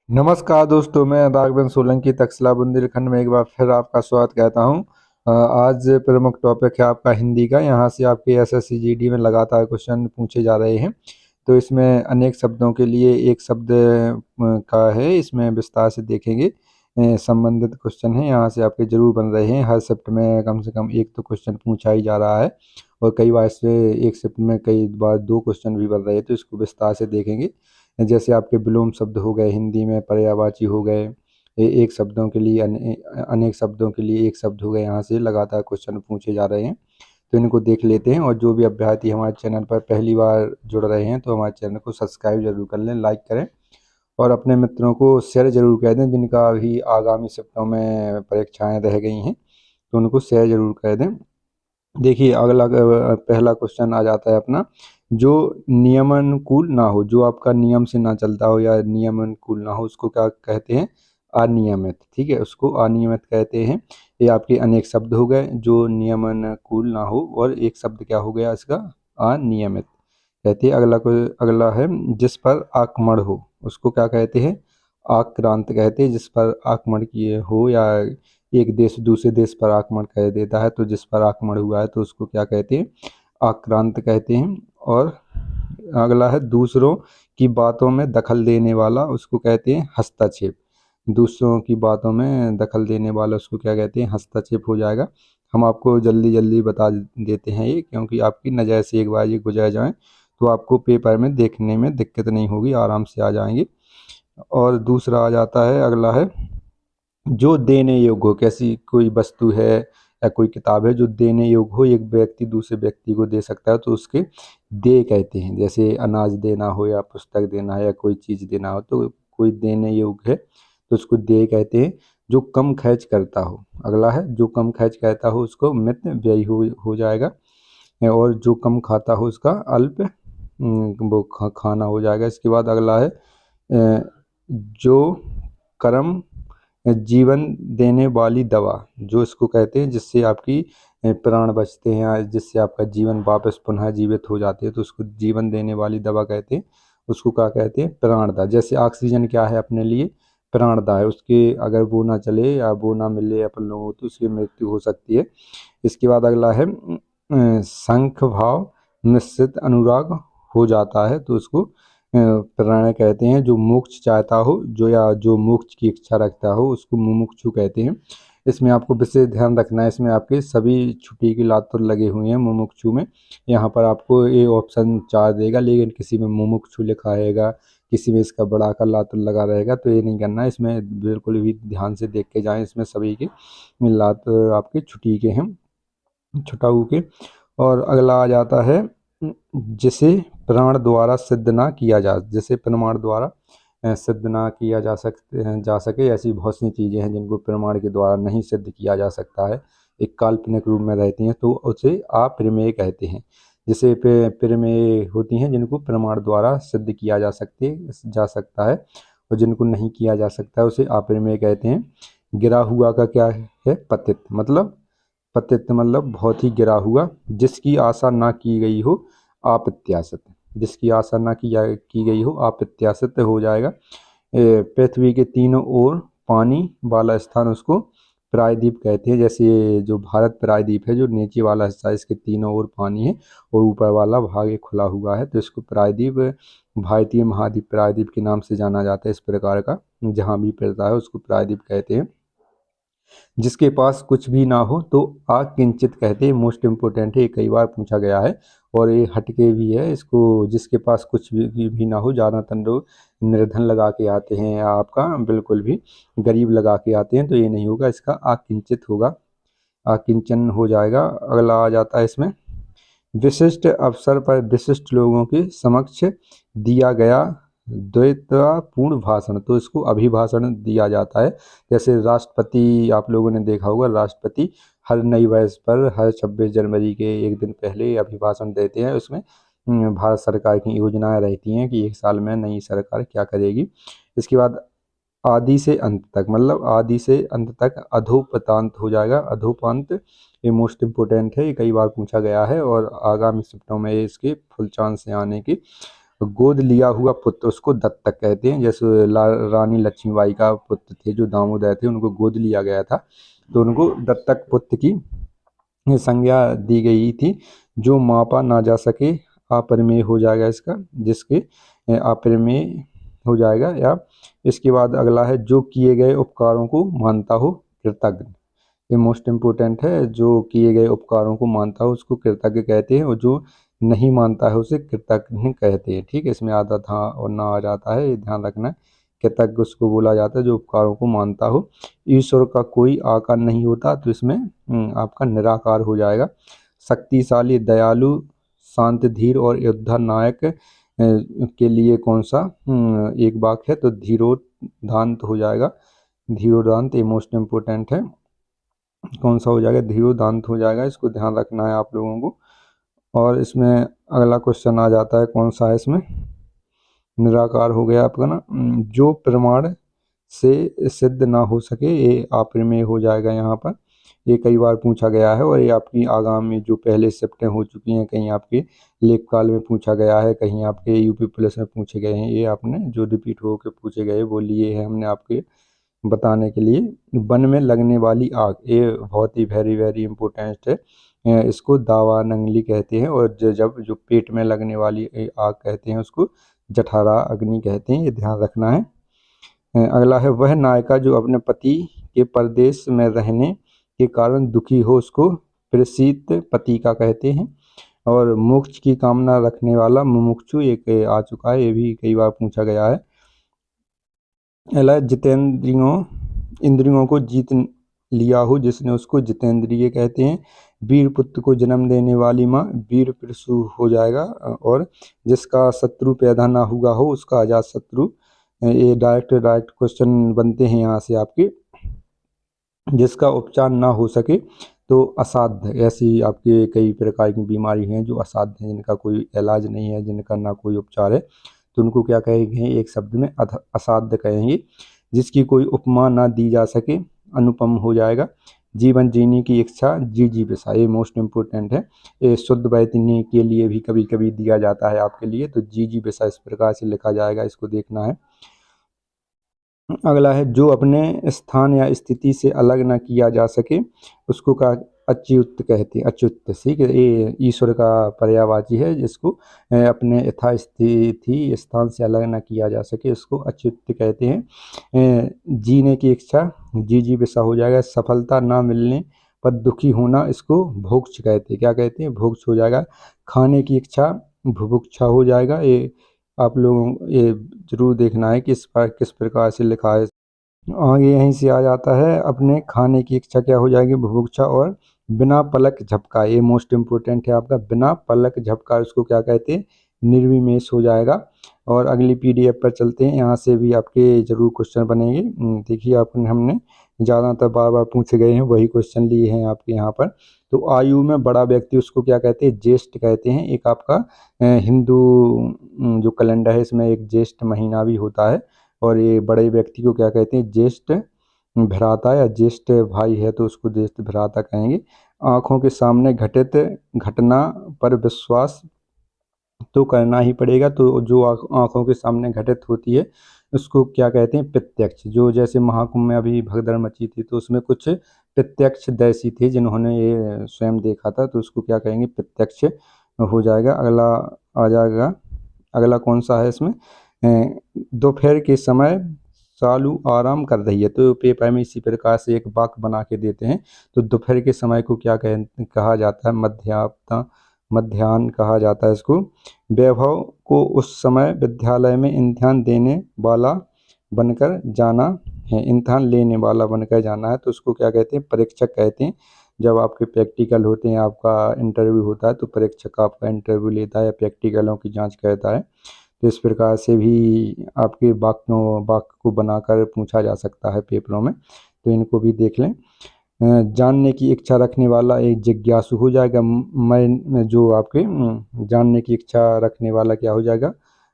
नमस्कार दोस्तों, मैं राघवेंद्र सोलंकी तक्षशिला बुंदेलखंड में एक बार फिर आपका स्वागत कहता हूं। आज प्रमुख टॉपिक है आपका हिंदी का। यहां से आपके एसएससी जीडी में लगातार क्वेश्चन पूछे जा रहे हैं। तो इसमें अनेक शब्दों के लिए एक शब्द का है, इसमें विस्तार से देखेंगे। संबंधित क्वेश्चन है, यहाँ से आपके जरूर बन रहे हैं। हर शिफ्ट में कम से कम एक तो क्वेश्चन पूछा ही जा रहा है और कई बार इससे एक शिफ्ट में कई बार दो क्वेश्चन भी बन रहे हैं, तो इसको विस्तार से देखेंगे। जैसे आपके विलोम शब्द हो गए, हिंदी में पर्यायवाची हो गए, एक शब्दों के लिए अनेक शब्दों के लिए एक शब्द हो गए। यहाँ से लगातार क्वेश्चन पूछे जा रहे हैं, तो इनको देख लेते हैं। और जो भी अभ्यर्थी हमारे चैनल पर पहली बार जुड़ रहे हैं तो हमारे चैनल को सब्सक्राइब जरूर कर लें, लाइक करें और अपने मित्रों को शेयर जरूर कर दें जिनका भी आगामी शिफ्टों में परीक्षाएं रह गई हैं, तो उनको शेयर जरूर कर दें। देखिए अगला पहला क्वेश्चन आ जाता है अपना, जो नियमानुकूल ना हो, जो आपका नियम से ना चलता हो या नियमानुकूल ना हो, उसको क्या कहते हैं? अनियमित। ठीक है, उसको अनियमित कहते हैं। ये आपके अनेक शब्द हो गए जो नियमानुकूल ना हो, और एक शब्द क्या हो गया इसका? अनियमित कहते हैं। अगला है जिस पर आक्रमण हो, उसको क्या कहते हैं? आक्रांत कहते हैं। जिस पर आक्रमण किए हो या एक देश दूसरे देश पर आक्रमण कर देता है, तो जिस पर आक्रमण हुआ है तो उसको क्या कहते हैं? आक्रांत कहते हैं। और अगला है दूसरों की बातों में दखल देने वाला, उसको कहते हैं हस्तक्षेप। दूसरों की बातों में दखल देने वाला उसको क्या कहते हैं? हस्तक्षेप हो जाएगा। हम आपको जल्दी जल्दी बता देते हैं ये, क्योंकि आपकी नज़र से एक बार ये गुजर जाए तो आपको पेपर में देखने में दिक्कत नहीं होगी, आराम से आ जाएंगे। और दूसरा आ जाता है, अगला है जो देने योग्य हो। कैसी कोई वस्तु है या कोई किताब है जो देने योग्य हो, एक व्यक्ति दूसरे व्यक्ति को दे सकता है, तो उसके दे कहते हैं। जैसे अनाज देना हो या पुस्तक देना है या कोई चीज़ देना हो, तो कोई देने योग्य है तो उसको दे कहते हैं। जो कम खर्च करता हो, अगला है जो कम खर्च करता हो उसको मित व्यय हो जाएगा। और जो कम खाता हो उसका अल्प खाना हो जाएगा। इसके बाद अगला है जो कर्म जीवन देने वाली दवा, जो इसको कहते हैं जिससे आपकी प्राण बचते हैं या जिससे आपका जीवन वापस पुनः जीवित हो जाते हैं, तो उसको जीवन देने वाली दवा कहते हैं। उसको क्या कहते हैं? प्राणदा। जैसे ऑक्सीजन क्या है अपने लिए? प्राणदा है। उसके अगर वो ना चले या वो ना मिले अपन लोगों को, तो उसकी मृत्यु हो सकती है। इसके बाद अगला है शंख भाव निश्चित अनुराग हो जाता है, तो उसको प्रणय कहते हैं। जो मोक्ष चाहता हो, जो या जो मोक्ष की इच्छा रखता हो, उसको मुमुक्षु कहते हैं। इसमें आपको विशेष ध्यान रखना है, इसमें आपके सभी छुट्टी की लातुर लगे हुए हैं मुमुक्षु में। यहाँ पर आपको ये ऑप्शन 4 देगा, लेकिन किसी में मुमुक्षु लिखा रहेगा, किसी में इसका बड़ा का लातुर लगा रहेगा, तो ये नहीं करना है। इसमें बिल्कुल भी ध्यान से देख के जाएं, इसमें सभी के लात आपके छुट्टी के हैं, छुटाऊ के। और अगला आ जाता है जिसे प्राण द्वारा सिद्ध ना किया जा, जिसे प्रमाण द्वारा सिद्ध ना किया जा सके। ऐसी बहुत सी चीज़ें हैं जिनको प्रमाण के द्वारा नहीं सिद्ध किया जा सकता है, एक काल्पनिक रूप में रहती हैं, तो उसे अप्रमेय कहते हैं। जिसे प्रमेय होती हैं जिनको प्रमाण द्वारा सिद्ध किया जा सकता है, और जिनको नहीं किया जा सकता है उसे अप्रमेय कहते हैं। गिरा हुआ का क्या है? पतित। मतलब पतित मतलब बहुत ही गिरा हुआ। जिसकी आशा ना की गई हो अप्रत्याशित, जिसकी आशा ना की गई हो अप्रत्याशित हो जाएगा। पृथ्वी के तीनों ओर पानी वाला स्थान उसको प्रायद्वीप कहते हैं। जैसे ये जो भारत प्रायद्वीप है, जो नीचे वाला हिस्सा है इसके तीनों ओर पानी है और ऊपर वाला भाग ये खुला हुआ है, तो इसको प्रायद्वीप, भारतीय महाद्वीप प्रायद्वीप के नाम से जाना जाता है। इस प्रकार का जहाँ भी पड़ता है उसको प्रायद्वीप कहते हैं। जिसके पास कुछ भी ना हो तो अकिंचित कहते हैं। मोस्ट इम्पोर्टेंट है, ये कई बार पूछा गया है और ये हटके भी है। इसको जिसके पास कुछ भी ना हो, ज़्यादातर लोग निर्धन लगा के आते हैं या आपका बिल्कुल भी गरीब लगा के आते हैं, तो ये नहीं होगा, इसका अकिंचित होगा, अकिंचन हो जाएगा। अगला आ जाता है इसमें विशिष्ट अवसर पर विशिष्ट लोगों के समक्ष दिया गया द्वैतपूर्ण भाषण, तो इसको अभिभाषण दिया जाता है। जैसे राष्ट्रपति, आप लोगों ने देखा होगा, राष्ट्रपति हर नई वर्ष पर हर 26 जनवरी के एक दिन पहले अभिभाषण देते हैं। उसमें भारत सरकार की योजनाएं रहती हैं कि एक साल में नई सरकार क्या करेगी। इसके बाद आदि से अंत तक, मतलब आदि से अंत तक अधोपतांत हो जाएगा। अधोपांत ये मोस्ट इम्पोर्टेंट है, ये कई बार पूछा गया है और आगामी शिफ्टों में इसके फुल चांस से आने की गोद लिया हुआ पुत्र उसको दत्तक कहते हैं। जैसे रानी लक्ष्मीबाई का पुत्र थे जो दामोदर थे, उनको गोद लिया गया था, तो उनको दत्तक पुत्र की संज्ञा दी गई थी। जो मापा ना जा सके अपरिमेय हो जाएगा इसका, जिसके अपरिमेय हो जाएगा। या इसके बाद अगला है जो किए गए उपकारों को मानता हो कृतज्ञ। ये मोस्ट इम्पोर्टेंट है, जो किए गए उपकारों को मानता हो उसको कृतज्ञ कहते हैं, और जो नहीं मानता है उसे कृतज्ञ कहते हैं। ठीक है, इसमें आधा था और ना आ जाता है, ये ध्यान रखना है। कृतज्ञ उसको बोला जाता है जो उपकारों को मानता हो। ईश्वर का कोई आकार नहीं होता, तो इसमें आपका निराकार हो जाएगा। शक्तिशाली, दयालु, शांत, धीर और योद्धा नायक के लिए कौन सा एक वाक्य है, तो धीरोदांत हो जाएगा। धीरोदांत ये मोस्ट इम्पोर्टेंट है। कौन सा हो जाएगा, धीरोदांत हो जाएगा, इसको ध्यान रखना है आप लोगों को। और इसमें अगला क्वेश्चन आ जाता है, कौन सा है इसमें, निराकार हो गया आपका ना। जो प्रमाण से सिद्ध ना हो सके, ये अप्रमेय हो जाएगा यहाँ पर। ये कई बार पूछा गया है, और ये आपकी आगामी जो पहले शिफ्टें हो चुकी हैं, कहीं आपके लेखपाल में पूछा गया है, कहीं आपके यूपी पुलिस में पूछे गए हैं। ये आपने जो रिपीट होकर पूछे गए वो लिए हैं हमने आपके बताने के लिए। वन में लगने वाली आग, ये बहुत ही वेरी वेरी इंपॉर्टेंट है। इसको दावा नंगली कहते हैं, और जब जो पेट में लगने वाली आग कहते हैं उसको जठरा अग्नि कहते हैं, ये ध्यान रखना है। अगला है वह नायिका जो अपने पति के परदेश में रहने के कारण दुखी हो उसको प्रसिद्ध पतिका कहते हैं। और मोक्ष की कामना रखने वाला मुमुक्षु एक आ चुका है, ये भी कई बार पूछा गया है। अगला जितेंद्रियों, इंद्रियों को जीत लिया हो जिसने उसको जितेंद्रिय कहते हैं। वीर पुत्र को जन्म देने वाली माँ वीर प्रसू हो जाएगा। और जिसका शत्रु पैदा ना हुआ हो उसका अजात शत्रु। ये डायरेक्ट क्वेश्चन बनते हैं यहाँ से आपके। जिसका उपचार ना हो सके तो असाध्य, ऐसी आपके कई प्रकार की बीमारी हैं जो असाध्य हैं, जिनका कोई इलाज नहीं है, जिनका ना कोई उपचार है, तो उनको क्या कहेंगे, एक शब्द में असाध्य कहेंगे। जिसकी कोई उपमा ना दी जा सके अनुपम हो जाएगा। जीवन जीने की इच्छा जिजीविषा, ये मोस्ट इम्पोर्टेंट है। ये शुद्ध बैठने के लिए भी कभी कभी दिया जाता है आपके लिए, तो जिजीविषा इस प्रकार से लिखा जाएगा, इसको देखना है। अगला है जो अपने स्थान या स्थिति से अलग न किया जा सके उसको का अच्युत कहते हैं। अच्युत, ठीक है, ये ईश्वर का पर्यायवाची है। जिसको अपने यथास्थिति स्थान से अलग न किया जा सके उसको अच्युत कहते हैं। जीने की इच्छा जिजीविषा हो जाएगा। सफलता ना मिलने पर दुखी होना इसको भोक्ष कहते हैं। क्या कहते हैं, भोक्ष हो जाएगा। खाने की इच्छा भुभुक्षा हो जाएगा। ये आप लोगों ये जरूर देखना है कि किस प्रकार से लिखा है। आगे यहीं से आ जाता है, अपने खाने की इच्छा क्या हो जाएगी, बुभुक्षा। और बिना पलक झपका, ये मोस्ट इम्पोर्टेंट है आपका, बिना पलक झपका उसको क्या कहते हैं, निर्विमेष हो जाएगा। और अगली पीडीएफ पर चलते हैं, यहाँ से भी आपके जरूर क्वेश्चन बनेंगे। देखिए आपने हमने ज़्यादातर बार बार पूछे गए हैं वही क्वेश्चन लिए हैं आपके यहाँ पर। तो आयु में बड़ा व्यक्ति उसको क्या कहते हैं, ज्येष्ठ कहते हैं। एक आपका हिंदू जो कैलेंडर है इसमें एक ज्येष्ठ महीना भी होता है, और ये बड़े व्यक्ति को क्या कहते हैं, ज्येष्ठ भ्राता, या ज्येष्ठ भाई है तो उसको ज्येष्ठ भ्राता कहेंगे। आँखों के सामने घटित घटना पर विश्वास तो करना ही पड़ेगा, तो जो आँखों के सामने घटित होती है उसको क्या कहते हैं, प्रत्यक्ष। जो जैसे महाकुंभ में अभी भगदड़ मची थी तो उसमें कुछ प्रत्यक्षदर्शी थे जिन्होंने ये स्वयं देखा था, तो उसको क्या कहेंगे, प्रत्यक्ष हो जाएगा। अगला आ जाएगा, अगला कौन सा है इसमें, दोपहर के समय सालू आराम कर रही है, तो पेपर में इसी प्रकार से एक वाक्य बना के देते हैं। तो दोपहर के समय को क्या कहा जाता है, मध्याह्न कहा जाता है इसको। वैभव को उस समय विद्यालय में इम्तिहान देने वाला बनकर जाना है, इम्तिहान लेने वाला बनकर जाना है, तो उसको क्या कहते हैं, परीक्षक कहते हैं। जब आपके प्रैक्टिकल होते हैं, आपका इंटरव्यू होता है, तो परीक्षक आपका इंटरव्यू लेता है या प्रैक्टिकलों की जांच करता है। तो इस प्रकार से भी आपके वाक्य को बनाकर पूछा जा सकता है पेपरों में, तो इनको भी देख लें। जानने की इच्छा रखने वाला एक जिज्ञासु हो जाएगा। मैं जो आपके जानने की इच्छा रखने वाला क्या हो जाएगा,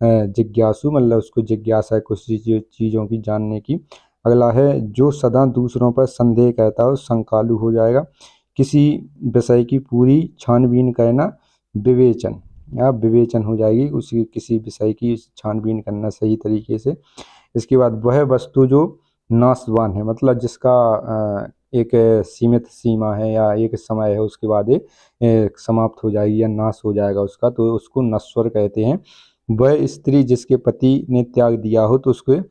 जिज्ञासु, मतलब उसको जिज्ञासा है कुछ चीज़ों की जानने की। अगला है जो सदा दूसरों पर संदेह करता हो शंकालु हो जाएगा। किसी विषय की पूरी छानबीन करना विवेचन, या विवेचन हो जाएगी, उसी किसी विषय की छानबीन करना सही तरीके से। इसके बाद वह वस्तु जो नाशवान है, मतलब जिसका एक सीमित सीमा है या एक समय है, उसके बाद ये समाप्त हो जाएगी या नाश हो जाएगा उसका, तो उसको नश्वर कहते हैं। वह स्त्री जिसके पति ने त्याग दिया हो तो उसको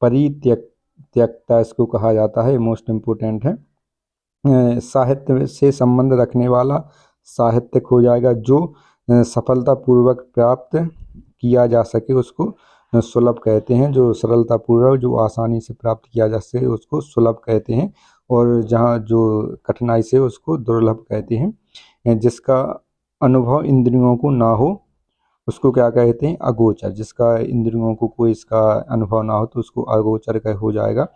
परित्यक्ता इसको कहा जाता है, मोस्ट इम्पोर्टेंट है। साहित्य से संबंध रखने वाला साहित्यिक हो जाएगा। जो सफलतापूर्वक प्राप्त किया जा सके उसको सुलभ कहते हैं। जो सरलतापूर्वक, जो आसानी से प्राप्त किया जा सके उसको सुलभ कहते हैं। और जहाँ जो कठिनाई से उसको दुर्लभ कहते हैं। जिसका अनुभव इंद्रियों को ना हो उसको क्या कहते हैं? अगोचर। जिसका इंद्रियों को कोई इसका अनुभव ना हो तो उसको अगोचर कह हो जाएगा।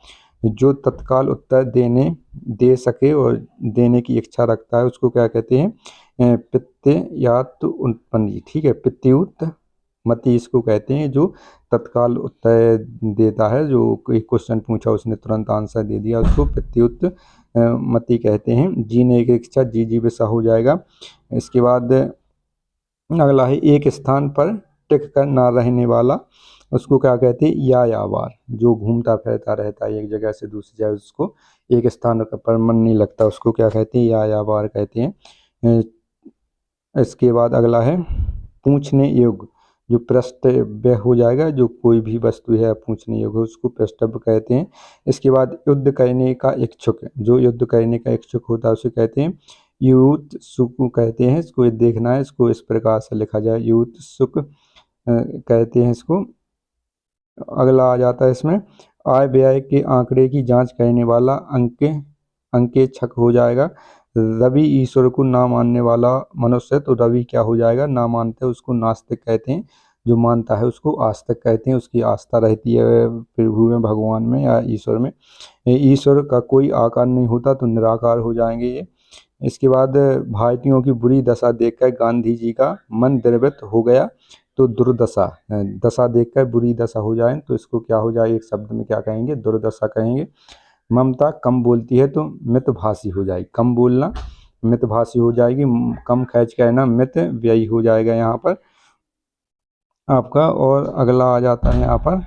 जो तत्काल उत्तर दे सके और देने की इच्छा रखता है उसको क्या कहते हैं? पित्तयात उत्पन्न। ठीक है, पित्तयुत मति इसको कहते हैं, जो तत्काल उत्तर देता है। जो कोई क्वेश्चन पूछा उसने तुरंत आंसर दे दिया, उसको पित्तयुत मति कहते हैं। जीने की इच्छा जिजीविषा हो जाएगा। इसके बाद अगला है एक स्थान पर टिक कर ना रहने वाला, उसको क्या कहते हैं? यायावार। जो घूमता फिरता रहता है एक जगह से दूसरी जगह, उसको एक स्थान पर मन नहीं लगता, उसको क्या कहते हैं? यायावार कहते हैं। इसके बाद अगला है पूछने योग्य। जो प्रष्टव्य हो जाएगा, जो कोई भी वस्तु है पूछने योग्य उसको प्रष्टव्य कहते हैं। इसके बाद युद्ध करने का इच्छुक। जो युद्ध करने का इच्छुक होता है उसे कहते हैं युत्सुक कहते हैं। इसको देखना है, इसको इस प्रकार से लिखा जाए, युत्सुक कहते हैं इसको। अगला आ जाता है इसमें आय व्यय के आंकड़े की जांच करने वाला अंकेक्षक हो जाएगा। रवि ईश्वर को ना मानने वाला मनुष्य, तो रवि क्या हो जाएगा? ना मानते उसको नास्तिक कहते हैं। जो मानता है उसको आस्तिक कहते हैं। उसकी आस्था रहती है प्रभु में, भगवान में या ईश्वर में। ईश्वर का कोई आकार नहीं होता तो निराकार हो जाएंगे ये। इसके बाद भारतीयों की बुरी दशा देखकर गांधी जी का मन द्रवित हो गया, तो दुर्दशा। दशा देखकर बुरी दशा हो जाए तो इसको क्या हो जाए? एक शब्द में क्या कहेंगे? दुर्दशा कहेंगे। ममता कम बोलती है तो मितभाषी हो जाएगी। कम बोलना मितभाषी हो जाएगी। कम खर्च कहना मित व्ययी हो जाएगा यहाँ पर आपका। और अगला आ जाता है यहाँ पर,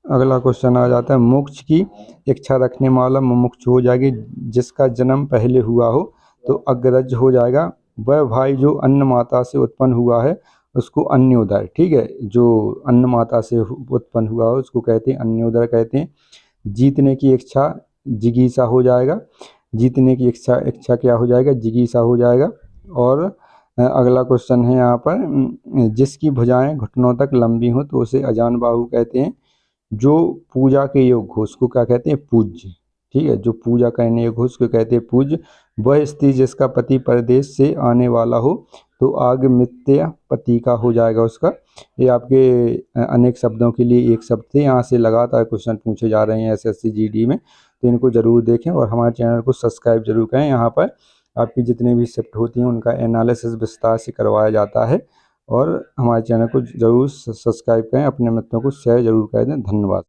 अगला क्वेश्चन आ जाता है मोक्ष की इच्छा रखने वाला मुमुक्षु हो जाएगी। जिसका जन्म पहले हुआ हो तो अग्रज हो जाएगा। वह भाई जो अन्न माता से उत्पन्न हुआ है उसको अन्योदर। ठीक है, जो अन्न माता से उत्पन्न हुआ हो उसको कहते हैं अन्योदर कहते हैं। जीतने की इच्छा जिगीसा हो जाएगा। जीतने की इच्छा क्या हो जाएगा? जिगीसा हो जाएगा। और अगला क्वेश्चन है यहाँ पर जिसकी भुजाएं घुटनों तक लंबी हो तो उसे अजान बाहु कहते हैं। जो पूजा के योग्य हो उसको क्या कहते हैं? पूज्य। ठीक है, जो पूजा करने योग्य हो उसको कहते हैं पूज्य। वह स्त्री जिसका पति परदेश से आने वाला हो तो आगमित्य पति का हो जाएगा उसका। ये आपके अनेक शब्दों के लिए एक शब्द थे। यहाँ से लगातार क्वेश्चन पूछे जा रहे हैं एसएससी जीडी में, तो इनको जरूर देखें और हमारे चैनल को सब्सक्राइब जरूर करें। यहाँ पर आपकी जितने भी शिफ्ट होती हैं उनका एनालिसिस विस्तार से करवाया जाता है। और हमारे चैनल को जरूर सब्सक्राइब करें, अपने मित्रों को शेयर जरूर कर दें। धन्यवाद।